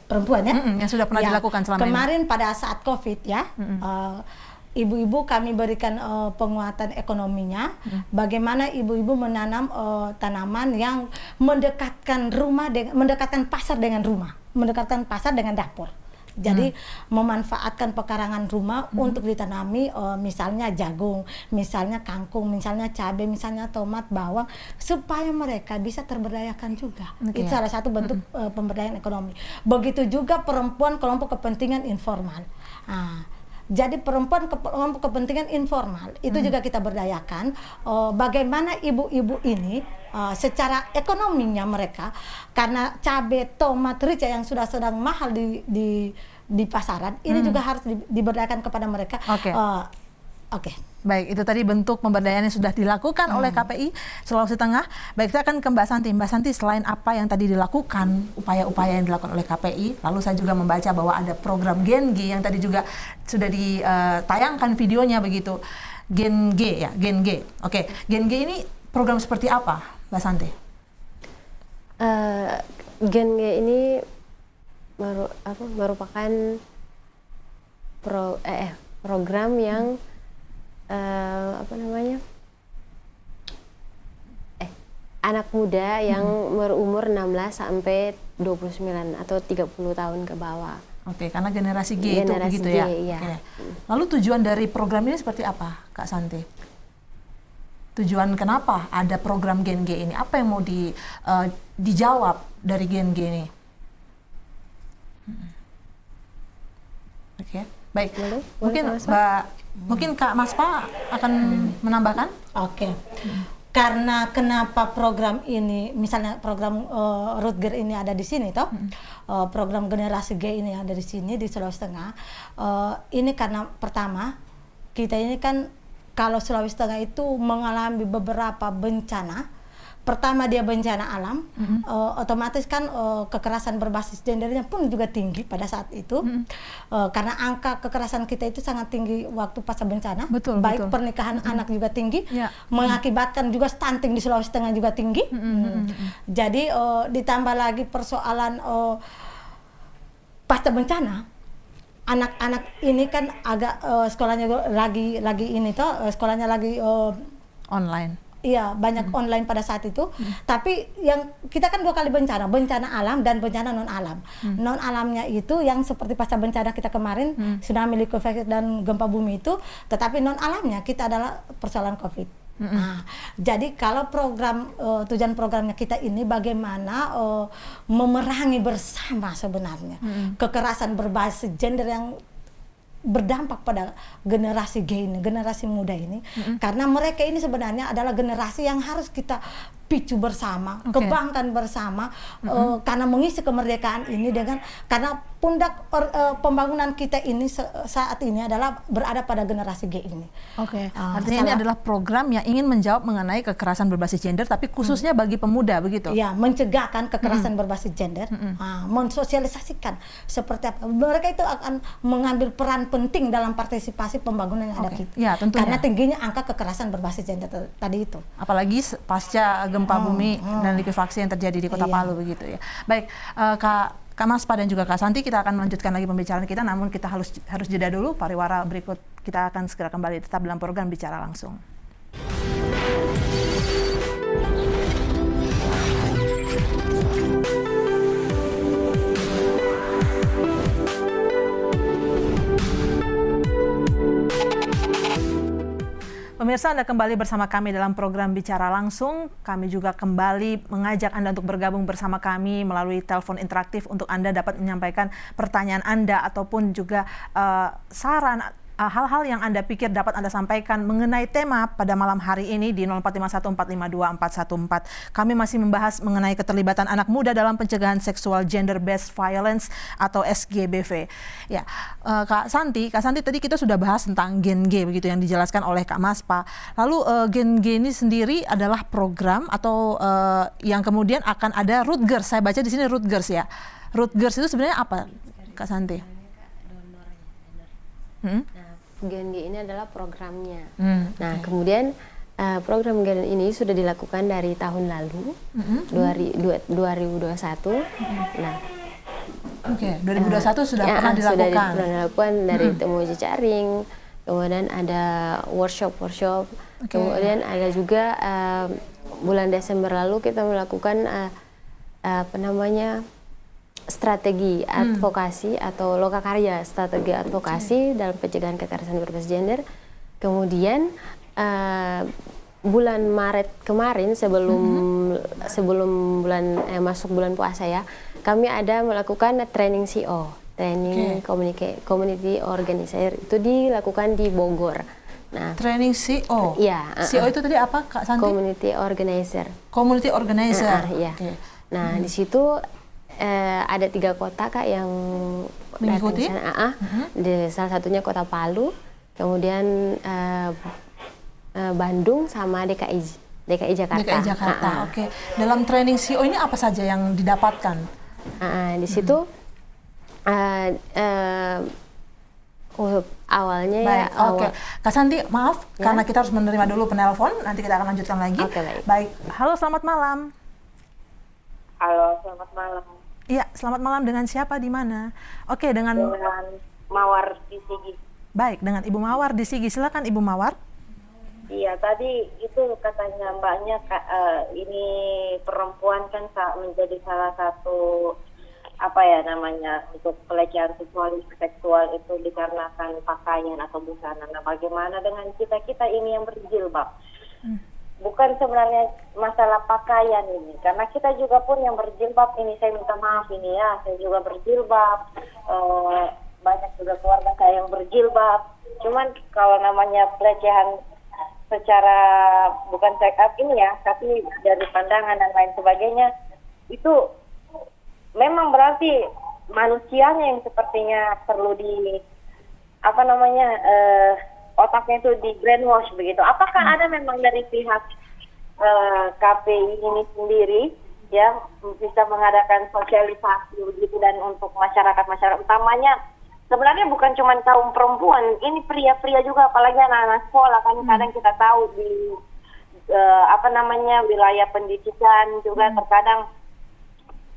perempuan ya? Yang sudah pernah dilakukan selama ini. Kemarin pada saat COVID ya, ibu-ibu kami berikan penguatan ekonominya. Bagaimana ibu-ibu menanam tanaman yang mendekatkan mendekatkan pasar dengan rumah, mendekatkan pasar dengan dapur. Jadi memanfaatkan pekarangan rumah untuk ditanami misalnya jagung, misalnya kangkung, misalnya cabai, misalnya tomat, bawang, supaya mereka bisa terberdayakan juga. Itu salah satu bentuk pemberdayaan ekonomi. Begitu juga perempuan kelompok kepentingan informal. Jadi perempuan kelompok kepentingan informal itu juga kita berdayakan. Bagaimana ibu-ibu ini secara ekonominya mereka, karena cabai, tomat, rica yang sudah sedang mahal di pasaran, ini juga harus diberdayakan kepada mereka. Baik, itu tadi bentuk pemberdayaan yang sudah dilakukan oleh KPI Sulawesi Tengah. Baik, kita akan ke Mbak Santi. Mbak Santi, selain apa yang tadi dilakukan, upaya-upaya yang dilakukan oleh KPI, lalu saya juga membaca bahwa ada program Gen G yang tadi juga sudah ditayangkan videonya begitu. Gen G ya, Gen G. Oke, Gen G ini program seperti apa, Mbak Santi? Gen G ini merupakan program yang anak muda yang berumur 16 sampai 29 atau 30 tahun ke bawah. Oke, karena generasi G itu begitu ya. Iya. Lalu tujuan dari program ini seperti apa, Kak Santi? Tujuan kenapa ada program Gen G ini? Apa yang mau dijawab dari Gen G ini? Oke, baik. Mungkin Kak Maspa akan menambahkan? Oke. Karena kenapa program ini, misalnya program Rutger ini ada di sini toh, program generasi G ini ada di sini di Sulawesi Tengah, ini karena pertama kita ini kan kalau Sulawesi Tengah itu mengalami beberapa bencana. Pertama dia bencana alam, otomatis kan kekerasan berbasis gendernya pun juga tinggi pada saat itu, karena angka kekerasan kita itu sangat tinggi waktu pasca bencana. Betul. Pernikahan anak juga tinggi, mengakibatkan juga stunting di Sulawesi Tengah juga tinggi. Jadi ditambah lagi persoalan pasca bencana, anak-anak ini kan agak sekolahnya lagi ini toh, sekolahnya lagi online. Iya, banyak online pada saat itu. Tapi yang kita kan dua kali bencana alam dan bencana non alam. Non alamnya itu yang seperti pasca bencana kita kemarin, tsunami, likuifaksi dan gempa bumi itu. Tetapi non alamnya kita adalah persoalan COVID. Nah, jadi kalau tujuan programnya kita ini bagaimana memerangi bersama sebenarnya kekerasan berbasis gender yang berdampak pada generasi G ini, generasi muda ini, karena mereka ini sebenarnya adalah generasi yang harus kita picu bersama, kebangkan bersama, karena mengisi kemerdekaan ini karena pundak pembangunan kita ini saat ini adalah berada pada generasi G ini. Artinya ini adalah program yang ingin menjawab mengenai kekerasan berbasis gender, tapi khususnya bagi pemuda begitu? Ya, mencegahkan kekerasan berbasis gender, mensosialisasikan seperti apa. Mereka itu akan mengambil peran penting dalam partisipasi pembangunan yang ada kita. Ya, tentunya. Karena tingginya angka kekerasan berbasis gender tadi itu. Apalagi pasca gempa bumi dan likuifaksi yang terjadi di Kota Palu begitu ya. Baik, Kak Maspa dan juga Kak Santi, kita akan melanjutkan lagi pembicaraan kita, namun kita harus jeda dulu. Pariwara berikut kita akan segera kembali tetap dalam program Bicara Langsung. Pemirsa, Anda kembali bersama kami dalam program Bicara Langsung. Kami juga kembali mengajak Anda untuk bergabung bersama kami melalui telepon interaktif untuk Anda dapat menyampaikan pertanyaan Anda ataupun juga saran hal-hal yang Anda pikir dapat Anda sampaikan mengenai tema pada malam hari ini di 0451452414. Kami masih membahas mengenai keterlibatan anak muda dalam pencegahan seksual gender based violence atau SGBV. Ya, Kak Santi tadi kita sudah bahas tentang Gen G begitu yang dijelaskan oleh Kak Maspa. Lalu Gen G ini sendiri adalah program atau yang kemudian akan ada Rutgers. Saya baca di sini Rutgers ya. Rutgers itu sebenarnya apa, Kak Santi? Gen G ini adalah programnya. Nah, kemudian program Gen ini sudah dilakukan dari tahun lalu, 2021. Nah, 2021 sudah pernah dilakukan. Sudah dilakukan dari temu jejaring, kemudian ada workshop, kemudian ada juga bulan Desember lalu kita melakukan strategi advokasi atau lokakarya strategi advokasi dalam pencegahan kekerasan berbasis gender. Kemudian bulan Maret kemarin sebelum masuk bulan puasa ya, kami ada melakukan training CO, community organizer, itu dilakukan di Bogor. Nah, training CO. Iya. CO itu tadi apa, Kak Santi? Community organizer. Community organizer. Iya. Nah, di situ ada 3 kota Kak yang mengikuti. Di salah satunya Kota Palu, kemudian Bandung sama DKI Jakarta. DKI Jakarta. Oke. Dalam training CO ini apa saja yang didapatkan? Di situ awalnya baik, ya. Oke. Kak Santi, maaf karena kita harus menerima dulu penelpon. Nanti kita akan lanjutkan lagi. Oke, baik. Halo, selamat malam. Halo, selamat malam. Iya, selamat malam. Dengan siapa, di mana? Oke, dengan Mawar di Sigi. Baik, dengan Ibu Mawar di Sigi. Silakan Ibu Mawar. Iya, tadi itu katanya Mbaknya ini perempuan kan menjadi salah satu untuk pelecehan seksual itu dikarenakan pakaian atau busana. Nah, bagaimana dengan kita ini yang berjilbab? Bukan sebenarnya masalah pakaian ini, karena kita juga pun yang berjilbab ini, saya minta maaf ini ya, saya juga berjilbab, banyak juga keluarga saya yang berjilbab. Cuman kalau namanya pelecehan secara bukan check up ini ya, tapi dari pandangan dan lain sebagainya, itu memang berarti manusianya yang sepertinya perlu otaknya itu di brainwash begitu. Apakah ada memang dari pihak KPI ini sendiri ya bisa mengadakan sosialisasi begitu, dan untuk masyarakat utamanya sebenarnya bukan cuma kaum perempuan, ini pria-pria juga, apalagi anak-anak sekolah kan kadang kita tahu di wilayah pendidikan juga terkadang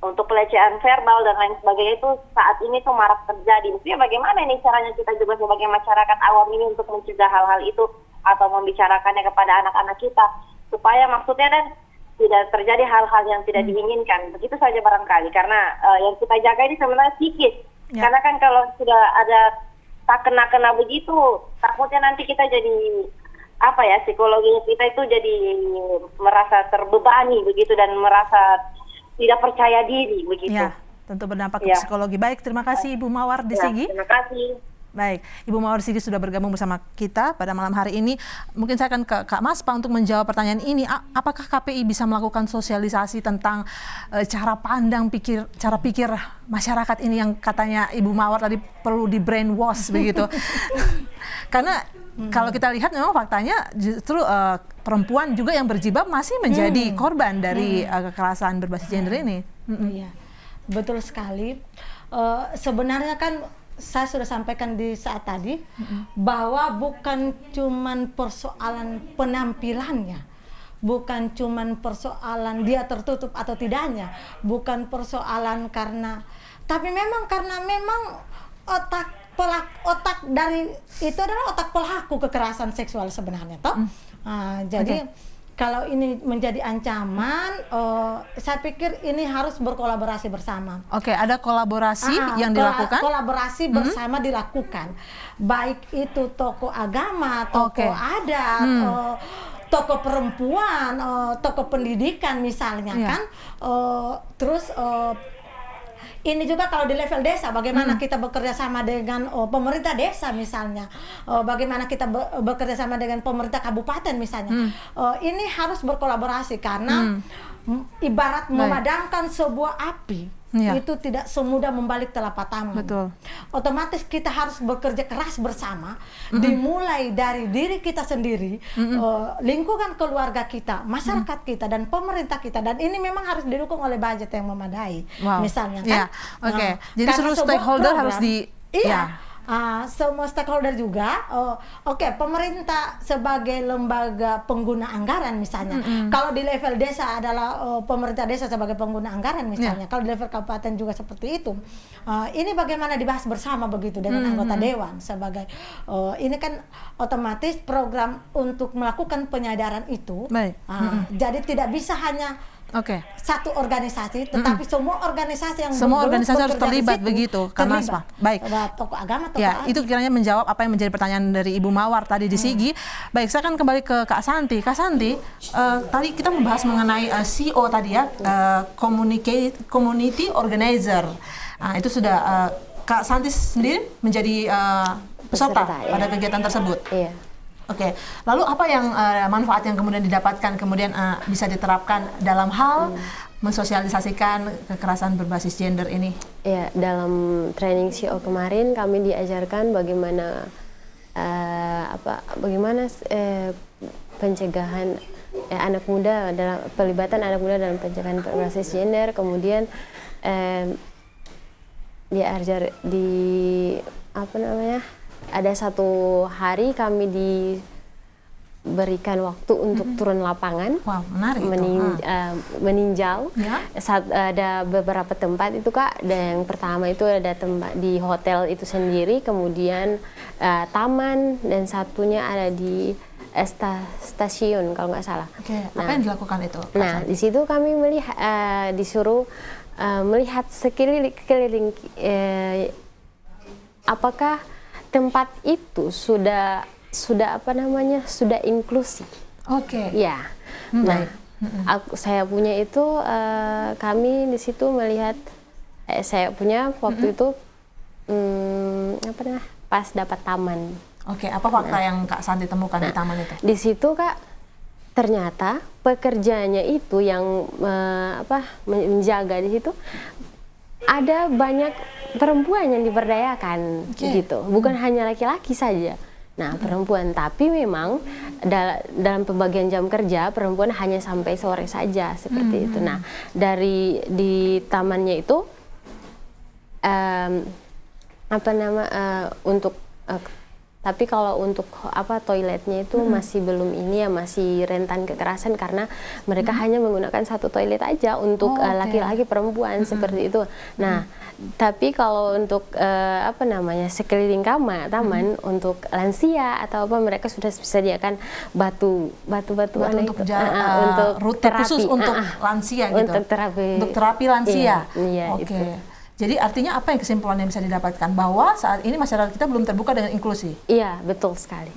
untuk pelecehan verbal dan lain sebagainya itu saat ini tuh marak terjadi. Maksudnya bagaimana ini caranya kita juga sebagai masyarakat awam ini untuk mencegah hal-hal itu atau membicarakannya kepada anak-anak kita supaya maksudnya dan tidak terjadi hal-hal yang tidak diinginkan. Begitu saja barangkali, karena yang kita jaga ini sebenarnya psikis. Ya. Karena kan kalau sudah ada tak kena begitu, takutnya nanti kita jadi psikologinya kita itu jadi merasa terbebani begitu dan merasa tidak percaya diri begitu. Ya, tentu berdampak ke psikologi. Baik, terima kasih Ibu Mawar di Sigi. Terima kasih. Baik, Ibu Mawar di Sigi sudah bergabung bersama kita pada malam hari ini. Mungkin saya akan ke Kak Maspa untuk menjawab pertanyaan ini. Apakah KPI bisa melakukan sosialisasi tentang cara pikir masyarakat ini yang katanya Ibu Mawar tadi perlu di brainwash begitu? Karena kalau kita lihat memang faktanya justru perempuan juga yang berjilbab masih menjadi korban dari kekerasan berbasis gender ini. Iya, betul sekali. Sebenarnya kan saya sudah sampaikan di saat tadi bahwa bukan cuman persoalan penampilannya, bukan cuman persoalan dia tertutup atau tidaknya, bukan persoalan tapi memang karena otak dari itu adalah otak pelaku kekerasan seksual sebenarnya toh. Jadi kalau ini menjadi ancaman, saya pikir ini harus berkolaborasi bersama. Oke, ada kolaborasi yang dilakukan? Kolaborasi bersama dilakukan. Baik itu tokoh agama, tokoh adat, tokoh perempuan, tokoh pendidikan misalnya kan. Terus ini juga kalau di level desa, bagaimana kita bekerja sama dengan pemerintah desa misalnya, bagaimana kita bekerja sama dengan pemerintah kabupaten misalnya. Ini harus berkolaborasi karena ibarat memadamkan sebuah api. Itu tidak semudah membalik telapak tangan. Betul. Otomatis kita harus bekerja keras bersama, dimulai dari diri kita sendiri, lingkungan keluarga kita, masyarakat kita, dan pemerintah kita. Dan ini memang harus didukung oleh budget yang memadai, misalnya kan. Jadi seluruh stakeholder harus di... semua stakeholder juga. Pemerintah sebagai lembaga pengguna anggaran misalnya. Kalau di level desa adalah pemerintah desa sebagai pengguna anggaran misalnya. Kalau di level kabupaten juga seperti itu. Ini bagaimana dibahas bersama begitu dengan anggota dewan sebagai ini kan otomatis program untuk melakukan penyadaran itu. Jadi tidak bisa hanya satu organisasi, tetapi semua organisasi yang harus terlibat begitu, Kak Maspa. Baik. Tokoh agama, tokoh itu kiranya menjawab apa yang menjadi pertanyaan dari Ibu Mawar tadi di Sigi. Baik, saya akan kembali ke Kak Santi. Kak Santi, tadi kita membahas mengenai CO tadi ya, community organizer. Itu sudah Kak Santi sendiri menjadi peserta pada kegiatan tersebut. Iya. Oke, lalu apa yang manfaat yang kemudian didapatkan kemudian bisa diterapkan dalam hal mensosialisasikan kekerasan berbasis gender ini? Ya, dalam training CO kemarin kami diajarkan bagaimana pencegahan anak muda, dalam pelibatan anak muda dalam pencegahan berbasis gender. Kemudian diajar di ada satu hari kami diberikan waktu untuk turun lapangan, meninjau. Ada beberapa tempat itu Kak. Dan yang pertama itu ada tempat di hotel itu sendiri, kemudian taman, dan satunya ada di stasiun kalau nggak salah. Apa yang dilakukan itu? Nah, di situ kami melihat disuruh melihat sekeliling apakah tempat itu sudah inklusif. Ya. Nah, saya punya itu kami di situ melihat saya punya waktu itu pas dapat taman. Apa fakta yang Kak Santi temukan di taman itu? Di situ Kak, ternyata pekerjanya itu yang menjaga di situ ada banyak perempuan yang diberdayakan gitu, bukan hanya laki-laki saja. Nah, perempuan, tapi memang dalam pembagian jam kerja perempuan hanya sampai sore saja seperti itu. Nah, di tamannya itu tapi kalau untuk toiletnya itu masih belum masih rentan kekerasan karena mereka hanya menggunakan satu toilet aja untuk laki-laki perempuan seperti itu. Nah, tapi kalau untuk sekeliling taman untuk lansia atau mereka sudah disediakan batu untuk rute terapi. Khusus untuk lansia gitu. Untuk terapi lansia. Iya, itu. Jadi artinya apa yang kesimpulan yang bisa didapatkan? Bahwa saat ini masyarakat kita belum terbuka dengan inklusi. Iya, betul sekali.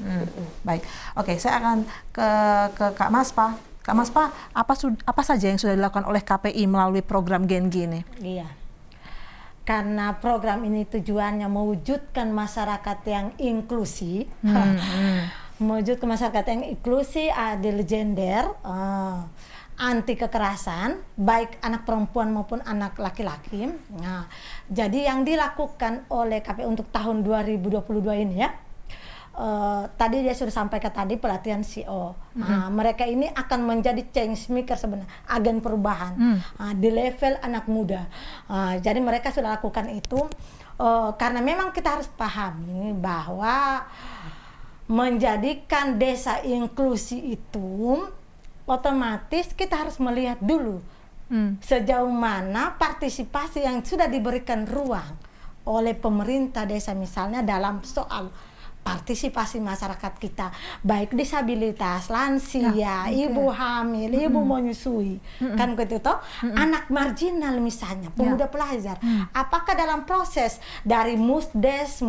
Baik, saya akan ke Kak Maspa. Kak Maspa, apa saja yang sudah dilakukan oleh KPI melalui program Genji ini? Iya, karena program ini tujuannya mewujudkan masyarakat yang inklusi, mewujudkan masyarakat yang inklusi, adil gender, anti kekerasan, baik anak perempuan maupun anak laki-laki. Nah, jadi yang dilakukan oleh KPI untuk tahun 2022 ini ya, tadi dia sudah sampaikan tadi pelatihan CO. Mereka ini akan menjadi change maker sebenarnya, agen perubahan di level anak muda. Jadi mereka sudah lakukan itu karena memang kita harus pahami bahwa menjadikan desa inklusi itu otomatis kita harus melihat dulu sejauh mana partisipasi yang sudah diberikan ruang oleh pemerintah desa misalnya dalam soal partisipasi masyarakat kita, baik disabilitas, lansia, ibu hamil, ibu menyusui, kan begitu toh, anak marginal misalnya, pemuda pelajar. Apakah dalam proses dari musdes,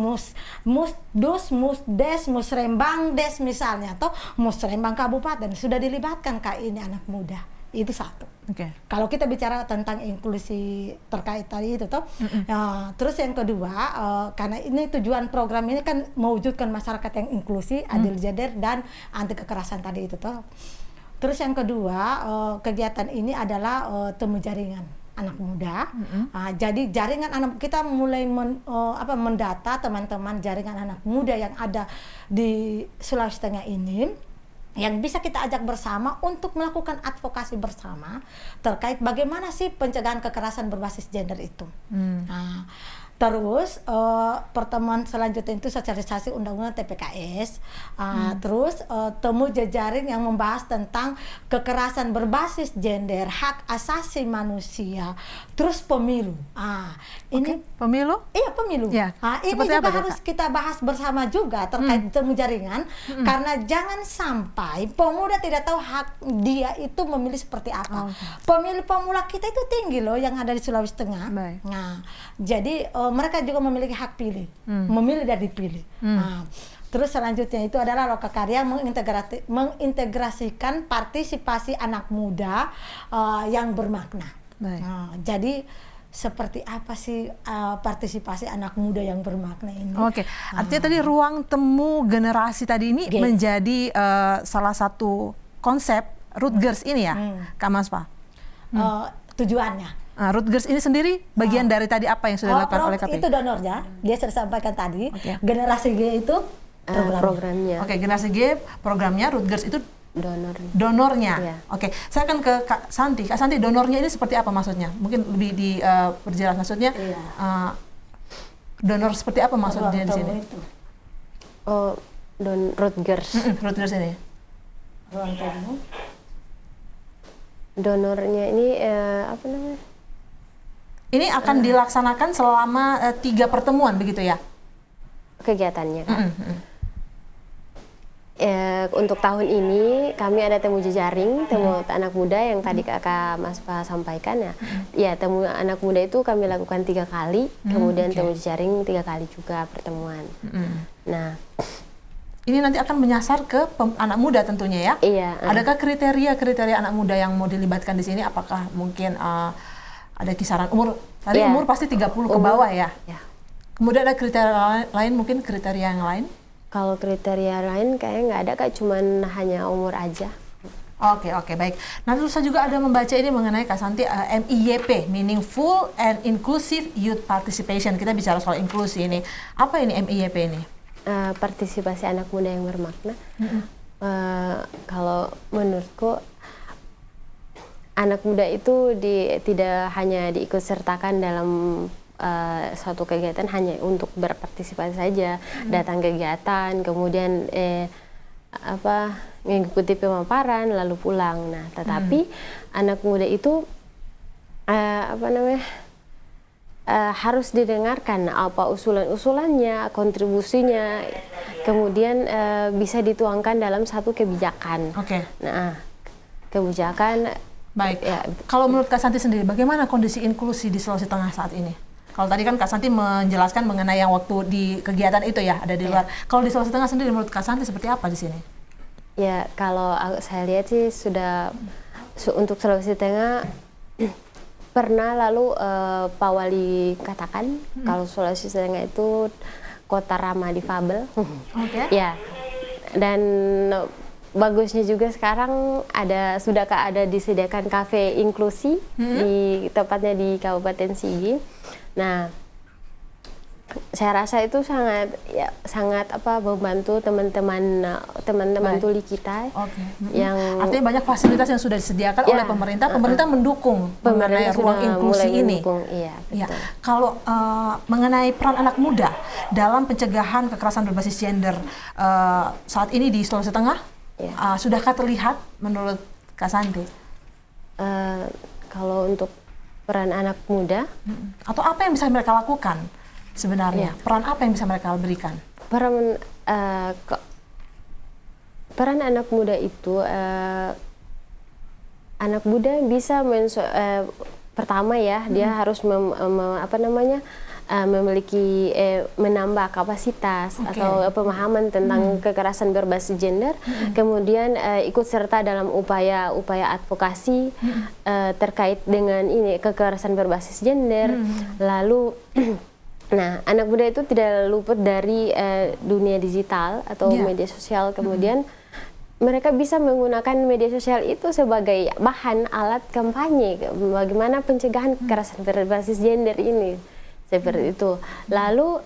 musrembang des misalnya, atau musrembang kabupaten sudah dilibatkan kak ini anak muda? Itu satu. Oke. Kalau kita bicara tentang inklusi terkait tadi itu toh, terus yang kedua, karena ini tujuan program ini kan mewujudkan masyarakat yang inklusi, adil gender dan anti kekerasan tadi itu toh. Terus yang kedua, kegiatan ini adalah temu jaringan anak muda. Jadi jaringan anak kita mulai mendata teman-teman jaringan anak muda yang ada di Sulawesi Tengah ini, yang bisa kita ajak bersama untuk melakukan advokasi bersama terkait bagaimana sih pencegahan kekerasan berbasis gender itu. Terus pertemuan selanjutnya itu sosialisasi undang-undang TPKS, terus temu jejaring yang membahas tentang kekerasan berbasis gender, hak asasi manusia, terus pemilu. Ini pemilu? Iya, pemilu. Ya. Ini juga harus kita bahas bersama juga terkait temu jaringan, karena jangan sampai pemuda tidak tahu hak dia itu memilih seperti apa. Pemilih pemula kita itu tinggi loh yang ada di Sulawesi Tengah. Nah, jadi mereka juga memiliki hak pilih, memilih dan dipilih. Terus selanjutnya itu adalah Lokakarya mengintegrasikan partisipasi anak muda yang bermakna. Jadi seperti apa sih partisipasi anak muda yang bermakna ini? Oke, artinya tadi ruang temu generasi tadi ini menjadi salah satu konsep Rutgers ini ya, Kak Maspa? Tujuannya. Rutgers ini sendiri bagian dari tadi apa yang sudah dilakukan oleh KPI? Itu donornya, dia sudah sampaikan tadi. Generasi G itu programnya. Oke, generasi G programnya, Rutgers itu donornya. Oke, saya akan ke Kak Santi. Kak Santi, donornya ini seperti apa maksudnya? Mungkin lebih diperjelas maksudnya. Donor seperti apa maksudnya di sini? Rutgers. Rutgers ini. Ruang temu. Donornya ini apa namanya? Ini akan dilaksanakan selama 3 pertemuan begitu ya? Kegiatannya kan? Untuk tahun ini kami ada temu jejaring, temu anak muda yang tadi Kakak Maspa sampaikan ya. Ya, temu anak muda itu kami lakukan 3 kali, kemudian temu jejaring 3 kali juga pertemuan. Nah, ini nanti akan menyasar ke anak muda tentunya ya? Iya. Adakah kriteria anak muda yang mau dilibatkan di sini? Apakah mungkin ada kisaran umur? Tadi umur pasti 30 ke bawah ya? Kemudian ada kriteria lain, mungkin kriteria yang lain? Kalau kriteria lain kayaknya nggak ada, Kak, cuman hanya umur aja. Oke, baik. Nanti saya juga ada membaca ini mengenai Kak Santi, MIYP, Meaningful and Inclusive Youth Participation. Kita bicara soal inklusi ini. Apa ini MIYP ini? Partisipasi anak muda yang bermakna. Kalau menurutku anak muda itu tidak hanya diikutsertakan dalam suatu kegiatan hanya untuk berpartisipasi saja, datang kegiatan, kemudian mengikuti pemaparan lalu pulang. Nah, tetapi anak muda itu harus didengarkan apa usulan-usulannya, kontribusinya, kemudian bisa dituangkan dalam satu kebijakan. Nah, kebijakan. Baik. Ya. Kalau menurut Kak Santi sendiri, bagaimana kondisi inklusi di Sulawesi Tengah saat ini? Kalau tadi kan Kak Santi menjelaskan mengenai yang waktu di kegiatan itu ya, ada di luar. Kalau di Sulawesi Tengah sendiri, menurut Kak Santi seperti apa di sini? Ya, kalau saya lihat sih sudah untuk Sulawesi Tengah pernah lalu Pak Wali katakan kalau Sulawesi Tengah itu kota ramah difabel. Ya, dan bagusnya juga sekarang sudah disediakan kafe inklusi di tepatnya di Kabupaten Sigi. Nah, saya rasa itu sangat membantu teman-teman tuli kita. Yang artinya banyak fasilitas yang sudah disediakan oleh pemerintah. Pemerintah mendukung mengenai ruang inklusi ini. Iya, betul. Ya. Kalau mengenai peran anak muda dalam pencegahan kekerasan berbasis gender saat ini di Sulawesi Tengah, sudahkah terlihat menurut Kak Santi? Kalau untuk peran anak muda, atau apa yang bisa mereka lakukan sebenarnya? Peran apa yang bisa mereka berikan? Peran anak muda itu, anak muda bisa pertama ya, dia harus memiliki menambah kapasitas atau pemahaman tentang kekerasan berbasis gender, kemudian ikut serta dalam upaya advokasi terkait dengan ini kekerasan berbasis gender. Lalu nah, anak muda itu tidak luput dari dunia digital atau media sosial, kemudian mereka bisa menggunakan media sosial itu sebagai bahan alat kampanye bagaimana pencegahan kekerasan berbasis gender ini. Seperti itu. Lalu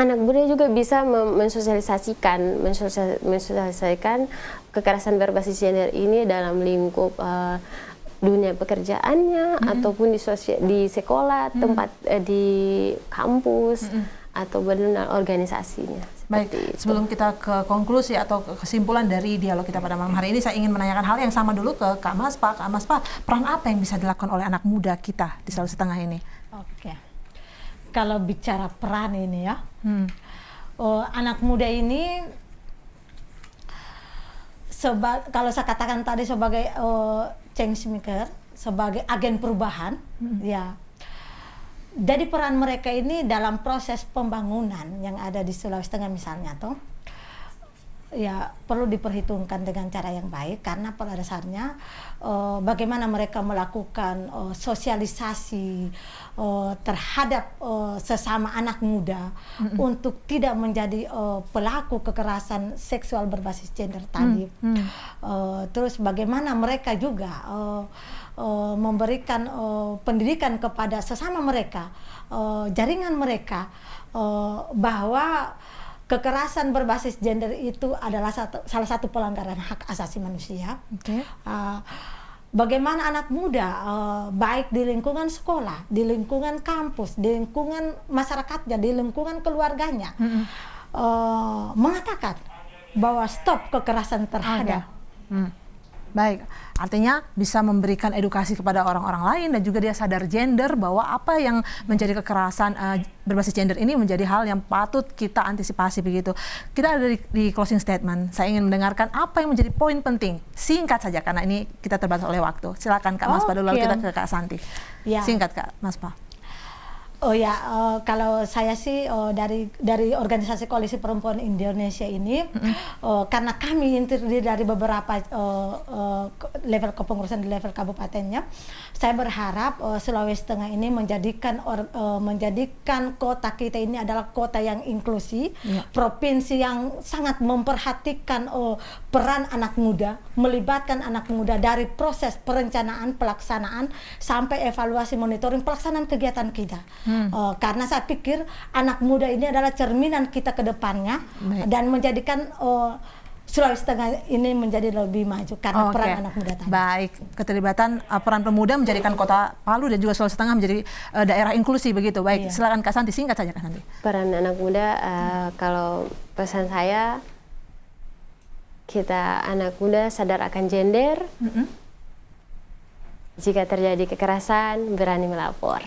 anak muda juga bisa mensosialisasikan kekerasan berbasis gender ini dalam lingkup dunia pekerjaannya ataupun di sekolah, tempat di kampus atau benar organisasinya. Baik, sebelum kita ke konklusi atau kesimpulan dari dialog kita pada malam hari ini, saya ingin menanyakan hal yang sama dulu ke Kak Maspa. Kak Maspa, peran apa yang bisa dilakukan oleh anak muda kita di Sulawesi Tengah ini? Oke, kalau bicara peran ini ya, anak muda ini kalau saya katakan tadi sebagai change maker, sebagai agen perubahan, ya. Jadi peran mereka ini dalam proses pembangunan yang ada di Sulawesi Tengah misalnya tuh, ya perlu diperhitungkan dengan cara yang baik, karena pada dasarnya bagaimana mereka melakukan sosialisasi terhadap sesama anak muda untuk tidak menjadi pelaku kekerasan seksual berbasis gender tadi. Terus bagaimana mereka juga memberikan pendidikan kepada sesama mereka, jaringan mereka, bahwa kekerasan berbasis gender itu adalah salah satu pelanggaran hak asasi manusia. Bagaimana anak muda, baik di lingkungan sekolah, di lingkungan kampus, di lingkungan masyarakatnya, di lingkungan keluarganya, mengatakan bahwa stop kekerasan terhadap. Baik, artinya bisa memberikan edukasi kepada orang-orang lain dan juga dia sadar gender, bahwa apa yang menjadi kekerasan berbasis gender ini menjadi hal yang patut kita antisipasi begitu. Kita ada di closing statement. Saya ingin mendengarkan apa yang menjadi poin penting. Singkat saja karena ini kita terbatas oleh waktu. Silakan Kak Maspa dulu, lalu kita ke Kak Santi. Singkat Kak Maspa. Oh ya, kalau saya sih dari organisasi Koalisi Perempuan Indonesia ini, karena kami terdiri dari beberapa level kepengurusan di level kabupatennya, saya berharap Sulawesi Tengah ini menjadikan kota kita ini adalah kota yang inklusi, provinsi yang sangat memperhatikan peran anak muda, melibatkan anak muda dari proses perencanaan, pelaksanaan, sampai evaluasi monitoring pelaksanaan kegiatan kita. Karena saya pikir anak muda ini adalah cerminan kita ke depannya, dan menjadikan Sulawesi Tengah ini menjadi lebih maju karena peran anak muda tadi. Baik, keterlibatan peran pemuda menjadikan Kota Palu dan juga Sulawesi Tengah menjadi daerah inklusi begitu. Baik, silakan Kak Santi, singkat saja Kak Santi. Peran anak muda, kalau pesan saya, kita anak muda sadar akan gender. Jika terjadi kekerasan, berani melapor.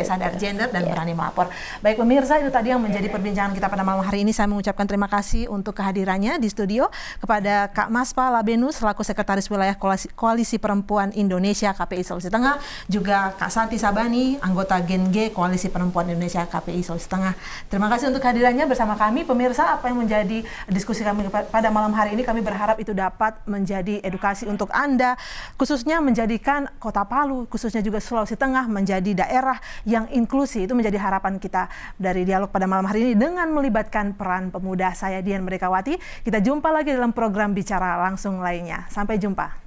Sadar gender dan berani melapor. Baik pemirsa, itu tadi yang menjadi perbincangan kita pada malam hari ini. Saya mengucapkan terima kasih untuk kehadirannya di studio kepada Kak Maspa Labenus selaku Sekretaris Wilayah Koalisi Perempuan Indonesia KPI Sulawesi Tengah, juga Kak Santi Sabani, anggota Gen G Koalisi Perempuan Indonesia KPI Sulawesi Tengah. Terima kasih untuk kehadirannya bersama kami. Pemirsa, apa yang menjadi diskusi kami pada malam hari ini, kami berharap itu dapat menjadi edukasi untuk Anda, khususnya menjadikan Kota Palu, khususnya juga Sulawesi Tengah menjadi daerah yang inklusi. Itu menjadi harapan kita dari dialog pada malam hari ini dengan melibatkan peran pemuda. Saya Dian Merdekawati. Kita jumpa lagi dalam program Bicara Langsung lainnya. Sampai jumpa.